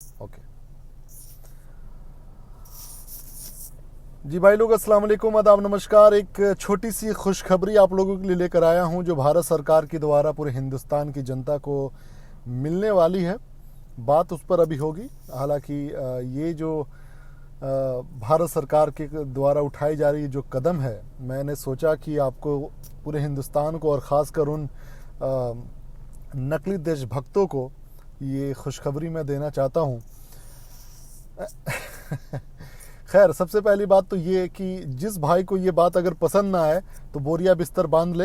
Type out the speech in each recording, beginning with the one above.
Okay जी भाई लोग, अस्सलाम वालेकुम, आदाब, नमस्कार। एक छोटी सी खुशखबरी आप लोगों के लिए लेकर आया हूं जो भारत सरकार के द्वारा पूरे हिंदुस्तान की जनता को मिलने वाली है। बात उस पर अभी होगी। हालांकि ये जो भारत सरकार के द्वारा उठाई जा रही जो कदम है, मैंने सोचा कि आपको, पूरे हिंदुस्तान को और ख़ासकर उन नकली देशभक्तों को ये खुशखबरी मैं देना चाहता हूँ। खैर, सबसे पहली बात तो ये कि जिस भाई को ये बात अगर पसंद ना आए तो बोरिया बिस्तर बांध ले,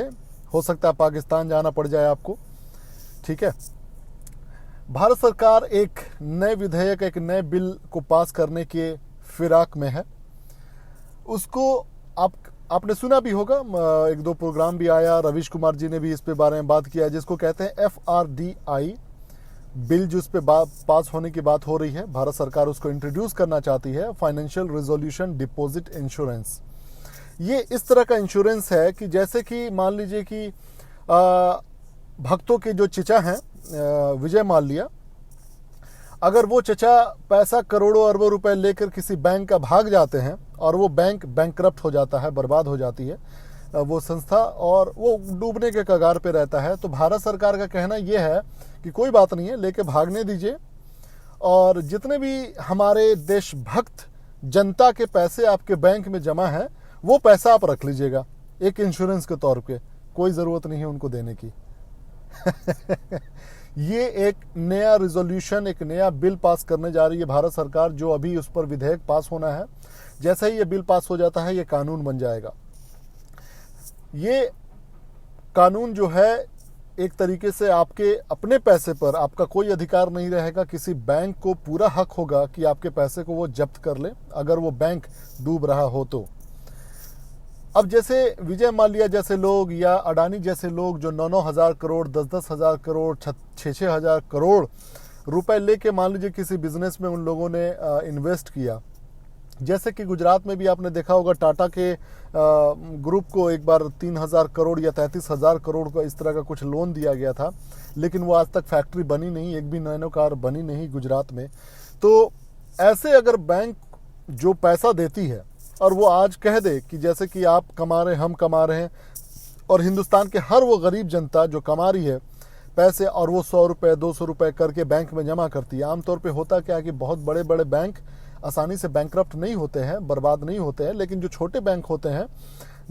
हो सकता है पाकिस्तान जाना पड़ जाए आपको। ठीक है। भारत सरकार एक नए विधेयक, एक नए बिल को पास करने के फिराक में है। उसको आपने सुना भी होगा, एक दो प्रोग्राम भी आया, रवीश कुमार जी ने भी इस पे बारे में बात किया, जिसको कहते हैं FRDI बिल, जो इस पे पास होने की बात हो रही है। भारत सरकार उसको इंट्रोड्यूस करना चाहती है, फाइनेंशियल रिजोल्यूशन डिपॉजिट इंश्योरेंस। ये इस तरह का इंश्योरेंस है कि जैसे कि मान लीजिए कि भक्तों के जो चचा हैं, विजय माल्या, अगर वो चचा पैसा करोड़ों अरबों रुपए लेकर किसी बैंक का भाग जाते हैं और वो बैंक बैंकरप्ट हो जाता है, बर्बाद हो जाती है वो संस्था, और वो डूबने के कगार पे रहता है, तो भारत सरकार का कहना ये है कि कोई बात नहीं है, लेके भागने दीजिए, और जितने भी हमारे देशभक्त जनता के पैसे आपके बैंक में जमा है वो पैसा आप रख लीजिएगा एक इंश्योरेंस के तौर पे। कोई ज़रूरत नहीं है उनको देने की। ये एक नया रिजोल्यूशन, एक नया बिल पास करने जा रही है भारत सरकार, जो अभी उस पर विधेयक पास होना है। जैसे ही ये बिल पास हो जाता है ये कानून बन जाएगा। ये कानून जो है, एक तरीके से आपके अपने पैसे पर आपका कोई अधिकार नहीं रहेगा। किसी बैंक को पूरा हक होगा कि आपके पैसे को वो जब्त कर ले अगर वो बैंक डूब रहा हो तो। अब जैसे विजय माल्या जैसे लोग या अडानी जैसे लोग जो 9-9 हज़ार करोड़, 10-10 हज़ार करोड़, 6-6 हज़ार करोड़ रुपए लेके मान लीजिए किसी बिजनेस में उन लोगों ने इन्वेस्ट किया, जैसे कि गुजरात में भी आपने देखा होगा, टाटा के ग्रुप को एक बार 3,000 करोड़ या 33,000 करोड़ का इस तरह का कुछ लोन दिया गया था, लेकिन वो आज तक फैक्ट्री बनी नहीं, एक भी नैनो कार बनी नहीं गुजरात में। तो ऐसे अगर बैंक जो पैसा देती है और वो आज कह दे कि जैसे कि आप कमा रहे हैं, हम कमा रहे हैं, और हिंदुस्तान के हर वो गरीब जनता जो कमा रही है पैसे, और वो 100 रुपये 200 रुपये करके बैंक में जमा करती है। आमतौर पे होता क्या है कि बहुत बड़े बड़े बैंक आसानी से बैंकरप्ट नहीं होते हैं, बर्बाद नहीं होते हैं, लेकिन जो छोटे बैंक होते हैं,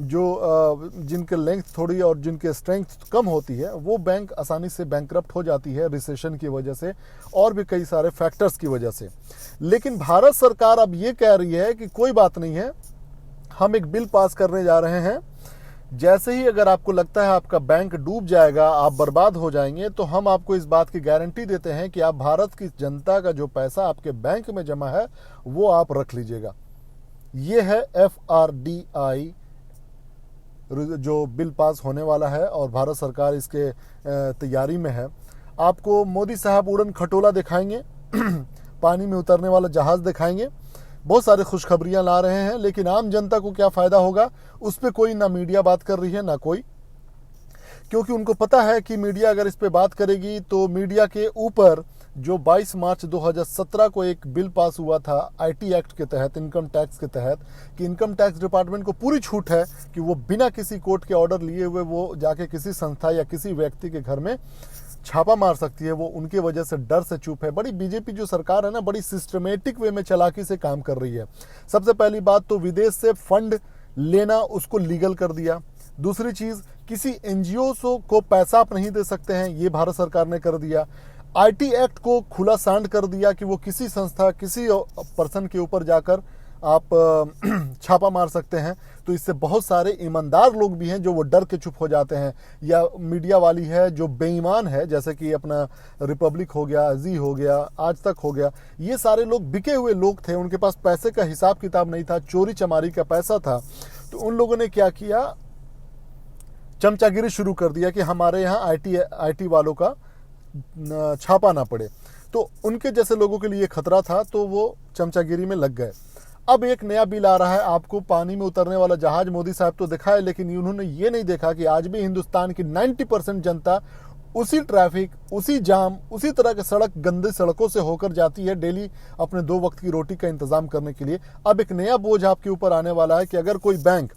जो जिनके लेंथ थोड़ी और जिनके स्ट्रेंथ कम होती है, वो बैंक आसानी से बैंकरप्ट हो जाती है रिसेशन की वजह से और भी कई सारे फैक्टर्स की वजह से। लेकिन भारत सरकार अब ये कह रही है कि कोई बात नहीं है, हम एक बिल पास करने जा रहे हैं, जैसे ही अगर आपको लगता है आपका बैंक डूब जाएगा, आप बर्बाद हो जाएंगे, तो हम आपको इस बात की गारंटी देते हैं कि आप भारत की जनता का जो पैसा आपके बैंक में जमा है वो आप रख लीजिएगा। ये है FRDI जो बिल पास होने वाला है और भारत सरकार इसके तैयारी में है। आपको मोदी साहब उड़न खटोला दिखाएंगे, पानी में उतरने वाला जहाज दिखाएंगे, बहुत सारे खुशखबरियां ला रहे हैं, लेकिन आम जनता को क्या फ़ायदा होगा उस पर कोई ना मीडिया बात कर रही है ना कोई, क्योंकि उनको पता है कि मीडिया अगर इस पे बात करेगी तो मीडिया के ऊपर जो 22 मार्च 2017 को एक बिल पास हुआ था IT एक्ट के तहत, इनकम टैक्स के तहत, कि इनकम टैक्स डिपार्टमेंट को पूरी छूट है कि वो बिना किसी कोर्ट के ऑर्डर लिए हुए वो जाके किसी संस्था या किसी व्यक्ति के घर में छापा मार सकती है। वो उनके वजह से डर से चुप है। बड़ी बीजेपी जो सरकार है ना, बड़ी सिस्टमेटिक वे में चालाकी से काम कर रही है। सबसे पहली बात तो विदेश से फंड लेना उसको लीगल कर दिया। दूसरी चीज, किसी NGO को पैसा आप नहीं दे सकते हैं, ये भारत सरकार ने कर दिया। IT एक्ट को खुला सांड कर दिया कि वो किसी संस्था, किसी पर्सन के ऊपर जाकर आप छापा मार सकते हैं। तो इससे बहुत सारे ईमानदार लोग भी हैं जो वो डर के चुप हो जाते हैं, या मीडिया वाली है जो बेईमान है, जैसे कि अपना रिपब्लिक हो गया, जी हो गया, आज तक हो गया, ये सारे लोग बिके हुए लोग थे, उनके पास पैसे का हिसाब किताब नहीं था, चोरी चमारी का पैसा था। तो उन लोगों ने क्या किया, चमचागिरी शुरू कर दिया कि हमारे यहाँ IT वालों का छापा ना पड़े। तो उनके जैसे लोगों के लिए खतरा था, तो वो चमचागिरी में लग गए। अब एक नया बिल आ रहा है, आपको पानी में उतरने वाला जहाज मोदी साहब तो दिखाए, लेकिन उन्होंने ये नहीं देखा कि आज भी हिंदुस्तान की 90% जनता उसी ट्रैफिक, उसी जाम, उसी तरह के सड़क, गंदी सड़कों से होकर जाती है डेली अपने 2 वक्त की रोटी का इंतजाम करने के लिए। अब एक नया बोझ आपके ऊपर आने वाला है कि अगर कोई बैंक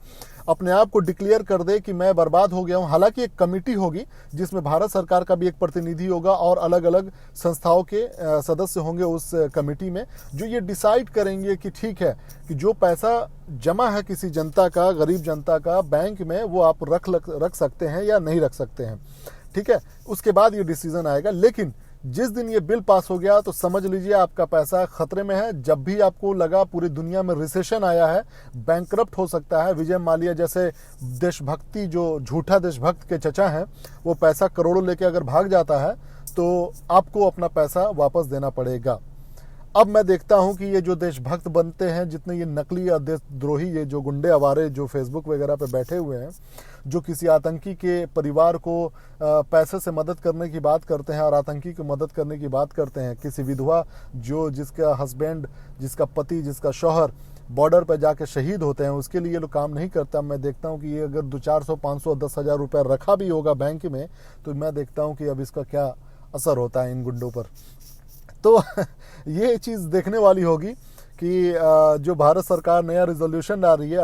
अपने आप को डिक्लेयर कर दे कि मैं बर्बाद हो गया हूं, हालांकि एक कमेटी होगी जिसमें भारत सरकार का भी एक प्रतिनिधि होगा और अलग अलग संस्थाओं के सदस्य होंगे उस कमेटी में, जो ये डिसाइड करेंगे कि ठीक है कि जो पैसा जमा है किसी जनता का, गरीब जनता का बैंक में, वो आप रख सकते हैं या नहीं रख सकते हैं। ठीक है, उसके बाद ये डिसीजन आएगा। लेकिन जिस दिन ये बिल पास हो गया तो समझ लीजिए आपका पैसा खतरे में है। जब भी आपको लगा पूरी दुनिया में रिसेशन आया है, बैंकरप्ट हो सकता है, विजय माल्या जैसे देशभक्ति, जो झूठा देशभक्त के चचा हैं, वो पैसा करोड़ों लेके अगर भाग जाता है तो आपको अपना पैसा वापस देना पड़ेगा। अब मैं देखता हूं कि ये जो देशभक्त बनते हैं, जितने ये नकली या देशद्रोही, ये जो गुंडे आवारे जो फेसबुक वगैरह पे बैठे हुए हैं, जो किसी आतंकी के परिवार को पैसे से मदद करने की बात करते हैं और आतंकी को मदद करने की बात करते हैं, किसी विधवा जो जिसका हस्बैंड, जिसका पति, जिसका शौहर बॉर्डर पर जाके शहीद होते हैं, उसके लिए लोग काम नहीं करता। मैं देखता हूं कि ये अगर 200, 400, 500, 10,000 रुपया रखा भी होगा बैंक में, तो मैं देखता हूं कि अब इसका क्या असर होता है इन गुंडों पर। तो ये चीज़ देखने वाली होगी कि जो भारत सरकार नया रिजोल्यूशन ला रही है,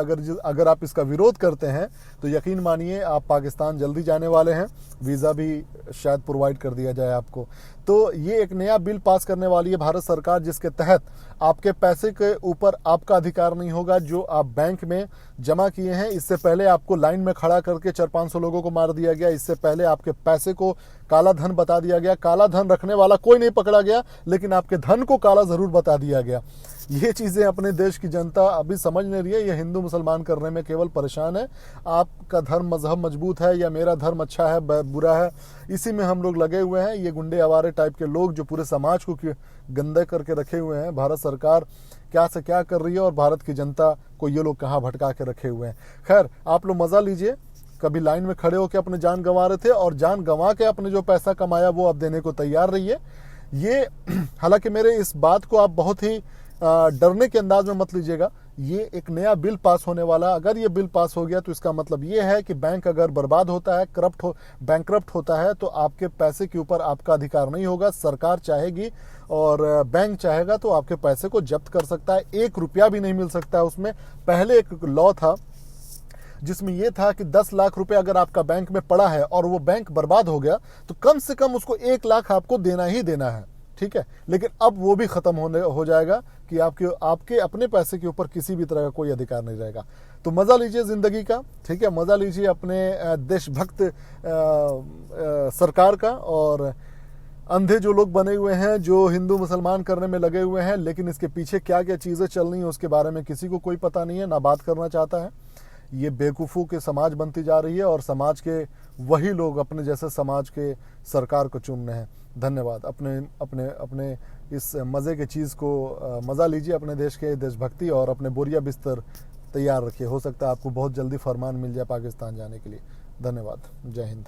अगर आप इसका विरोध करते हैं तो यकीन मानिए आप पाकिस्तान जल्दी जाने वाले हैं, वीज़ा भी शायद प्रोवाइड कर दिया जाए आपको। तो ये एक नया बिल पास करने वाली है भारत सरकार, जिसके तहत आपके पैसे के ऊपर आपका अधिकार नहीं होगा जो आप बैंक में जमा किए हैं। इससे पहले आपको लाइन में खड़ा करके 400-500 लोगों को मार दिया गया। इससे पहले आपके पैसे को काला धन बता दिया गया। काला धन रखने वाला कोई नहीं पकड़ा गया, लेकिन आपके धन को काला जरूर बता दिया गया। ये चीज़ें अपने देश की जनता अभी समझ नहीं रही है। ये हिंदू मुसलमान करने में केवल परेशान है। आपका धर्म मजहब मजबूत है या मेरा धर्म अच्छा है बुरा है, इसी में हम लोग लगे हुए हैं। ये गुंडे आवारे टाइप के लोग जो पूरे समाज को गंदे करके रखे हुए हैं, भारत सरकार क्या से क्या कर रही है और भारत की जनता को ये लोग कहाँ भटका के रखे हुए हैं। खैर, आप लोग मज़ा लीजिए। कभी लाइन में खड़े होकर अपने जान गंवा रहे थे और जान गंवा के अपने जो पैसा कमाया वो अब देने को तैयार रहिए। ये हालांकि मेरे इस बात को आप बहुत ही डरने के अंदाज में मत लीजिएगा। ये एक नया बिल पास होने वाला, अगर ये बिल पास हो गया तो इसका मतलब ये है कि बैंक अगर बर्बाद होता है, बैंकरप्ट होता है, तो आपके पैसे के ऊपर आपका अधिकार नहीं होगा। सरकार चाहेगी और बैंक चाहेगा तो आपके पैसे को जब्त कर सकता है। 1 रुपया भी नहीं मिल सकता है उसमें। पहले एक लॉ था जिसमें यह था कि 10 लाख रुपए अगर आपका बैंक में पड़ा है और वो बैंक बर्बाद हो गया तो कम से कम उसको 1 लाख आपको देना ही देना है। ठीक है, लेकिन अब वो भी खत्म हो जाएगा कि आपके अपने पैसे के ऊपर किसी भी तरह का कोई अधिकार नहीं रहेगा। तो मजा लीजिए जिंदगी का। ठीक है, मजा लीजिए अपने देशभक्त सरकार का। और अंधे जो लोग बने हुए हैं, जो हिंदू मुसलमान करने में लगे हुए हैं, लेकिन इसके पीछे क्या क्या चीजें चल रही हैं उसके बारे में किसी को कोई पता नहीं है, ना बात करना चाहता है। ये बेवकूफ़ों के समाज बनती जा रही है और समाज के वही लोग अपने जैसे समाज के सरकार को चुन रहे हैं। धन्यवाद। अपने इस मज़े के चीज़ को मज़ा लीजिए, अपने देश के देशभक्ति, और अपने बोरिया बिस्तर तैयार रखिए। हो सकता है आपको बहुत जल्दी फरमान मिल जाए पाकिस्तान जाने के लिए। धन्यवाद। जय हिंद।